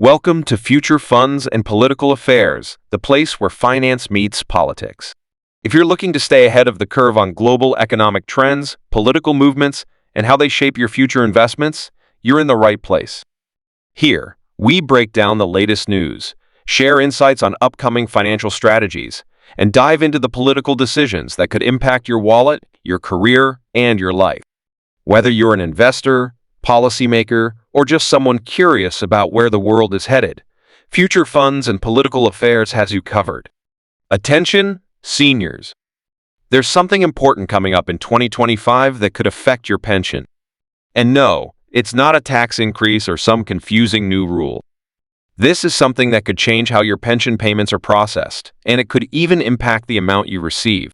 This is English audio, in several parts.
Welcome to Future Funds and Political Affairs, the place where finance meets politics. If you're looking to stay ahead of the curve on global economic trends, political movements, and how they shape your future investments, you're in the right place. Here, we break down the latest news, share insights on upcoming financial strategies, and dive into the political decisions that could impact your wallet, your career, and your life. Whether you're an investor, policymaker, or just someone curious about where the world is headed, Future Funds and Political Affairs has you covered. Attention, seniors. There's something important coming up in 2025 that could affect your pension. And no, it's not a tax increase or some confusing new rule. This is something that could change how your pension payments are processed, and it could even impact the amount you receive.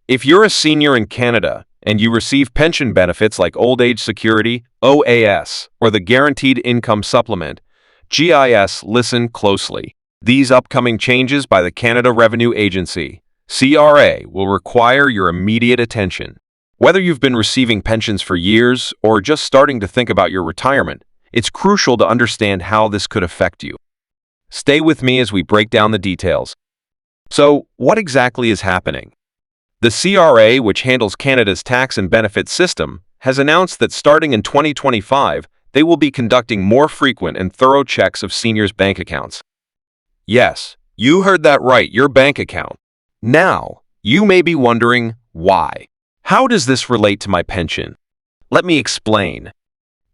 If you're a senior in Canada, and you receive pension benefits like Old Age Security, OAS, or the Guaranteed Income Supplement, GIS, listen closely. These upcoming changes by the Canada Revenue Agency, CRA, will require your immediate attention. Whether you've been receiving pensions for years or just starting to think about your retirement, it's crucial to understand how this could affect you. Stay with me as we break down the details. So, what exactly is happening? The CRA, which handles Canada's tax and benefits system, has announced that starting in 2025, they will be conducting more frequent and thorough checks of seniors' bank accounts. Yes, you heard that right, your bank account. Now, you may be wondering, why? How does this relate to my pension? Let me explain.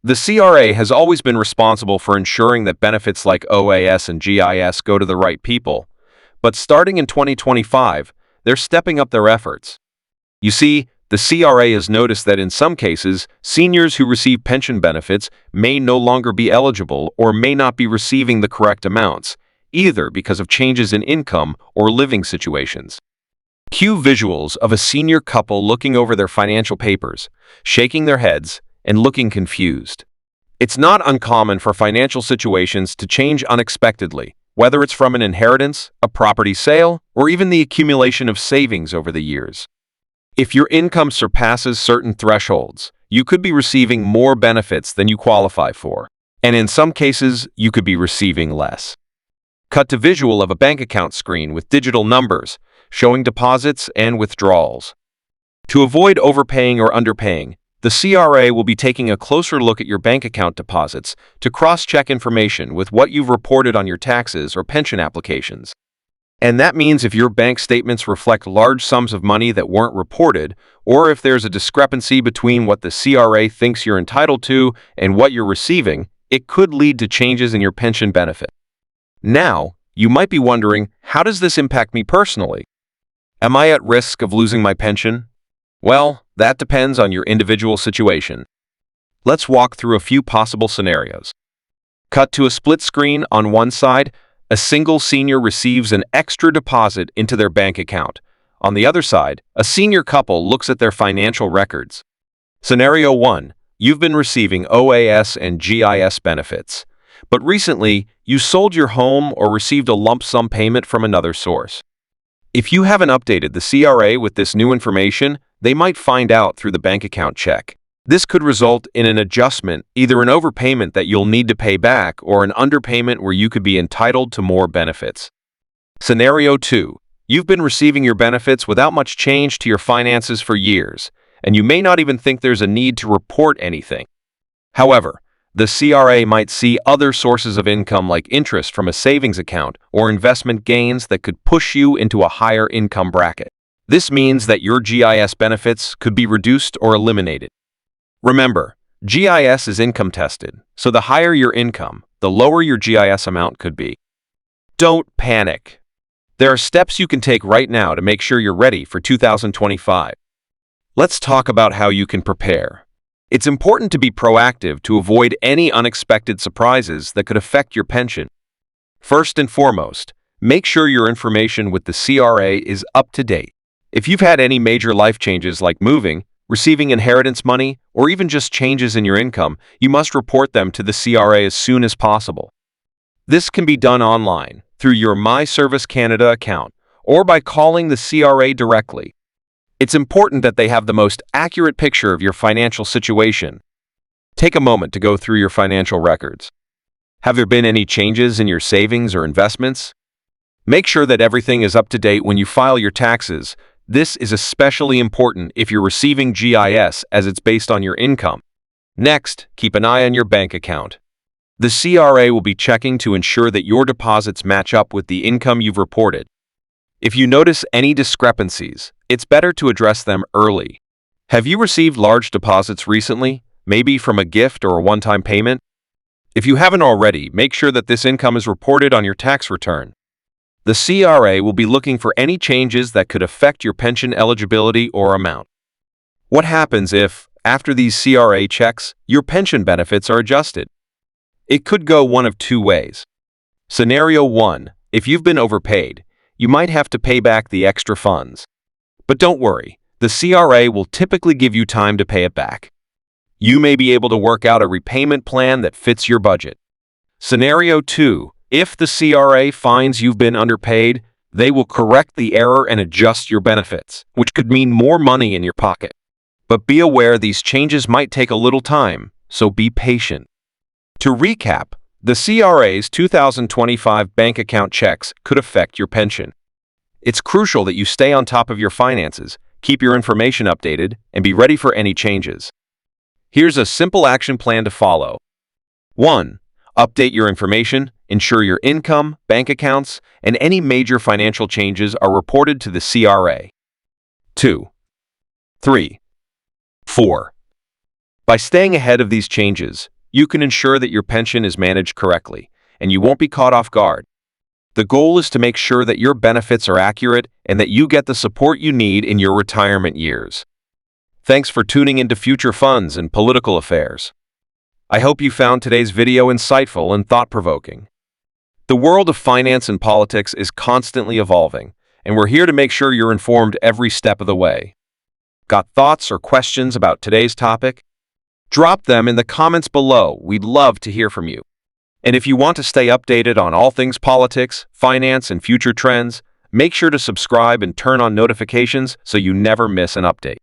The CRA has always been responsible for ensuring that benefits like OAS and GIS go to the right people, but starting in 2025, they're stepping up their efforts. You see, the CRA has noticed that in some cases, seniors who receive pension benefits may no longer be eligible or may not be receiving the correct amounts, either because of changes in income or living situations. Cue visuals of a senior couple looking over their financial papers, shaking their heads, and looking confused. It's not uncommon for financial situations to change unexpectedly, whether it's from an inheritance, a property sale, or even the accumulation of savings over the years. If your income surpasses certain thresholds, you could be receiving more benefits than you qualify for, and in some cases, you could be receiving less. Cut to visual of a bank account screen with digital numbers, showing deposits and withdrawals. To avoid overpaying or underpaying, the CRA will be taking a closer look at your bank account deposits to cross-check information with what you've reported on your taxes or pension applications. And that means if your bank statements reflect large sums of money that weren't reported, or if there's a discrepancy between what the CRA thinks you're entitled to and what you're receiving, it could lead to changes in your pension benefit. Now, you might be wondering, how does this impact me personally? Am I at risk of losing my pension? Well, that depends on your individual situation. Let's walk through a few possible scenarios. Cut to a split screen. On one side, a single senior receives an extra deposit into their bank account. On the other side, a senior couple looks at their financial records. Scenario 1. You've been receiving OAS and GIS benefits, but recently you sold your home or received a lump sum payment from another source. If you haven't updated the CRA with this new information, they might find out through the bank account check. This could result in an adjustment, either an overpayment that you'll need to pay back or an underpayment where you could be entitled to more benefits. Scenario 2. You've been receiving your benefits without much change to your finances for years, and you may not even think there's a need to report anything. However, the CRA might see other sources of income like interest from a savings account or investment gains that could push you into a higher income bracket. This means that your GIS benefits could be reduced or eliminated. Remember, GIS is income tested, so the higher your income, the lower your GIS amount could be. Don't panic. There are steps you can take right now to make sure you're ready for 2025. Let's talk about how you can prepare. It's important to be proactive to avoid any unexpected surprises that could affect your pension. First and foremost, make sure your information with the CRA is up to date. If you've had any major life changes like moving, receiving inheritance money, or even just changes in your income, you must report them to the CRA as soon as possible. This can be done online, through your My Service Canada account, or by calling the CRA directly. It's important that they have the most accurate picture of your financial situation. Take a moment to go through your financial records. Have there been any changes in your savings or investments? Make sure that everything is up to date when you file your taxes. This is especially important if you're receiving GIS, as it's based on your income. Next, keep an eye on your bank account. The CRA will be checking to ensure that your deposits match up with the income you've reported. If you notice any discrepancies, it's better to address them early. Have you received large deposits recently, maybe from a gift or a one-time payment? If you haven't already, make sure that this income is reported on your tax return. The CRA will be looking for any changes that could affect your pension eligibility or amount. What happens if, after these CRA checks, your pension benefits are adjusted? It could go one of two ways. Scenario 1. If you've been overpaid, you might have to pay back the extra funds. But don't worry, the CRA will typically give you time to pay it back. You may be able to work out a repayment plan that fits your budget. Scenario 2. If the CRA finds you've been underpaid, they will correct the error and adjust your benefits, which could mean more money in your pocket. But be aware these changes might take a little time, so be patient. To recap, the CRA's 2025 bank account checks could affect your pension. It's crucial that you stay on top of your finances, keep your information updated, and be ready for any changes. Here's a simple action plan to follow. 1. Update your information, ensure your income, bank accounts, and any major financial changes are reported to the CRA. 2. 3. 4. By staying ahead of these changes, you can ensure that your pension is managed correctly, and you won't be caught off guard. The goal is to make sure that your benefits are accurate and that you get the support you need in your retirement years. Thanks for tuning into Future Funds and Political Affairs. I hope you found today's video insightful and thought-provoking. The world of finance and politics is constantly evolving, and we're here to make sure you're informed every step of the way. Got thoughts or questions about today's topic? Drop them in the comments below. We'd love to hear from you. And if you want to stay updated on all things politics, finance, and future trends, make sure to subscribe and turn on notifications so you never miss an update.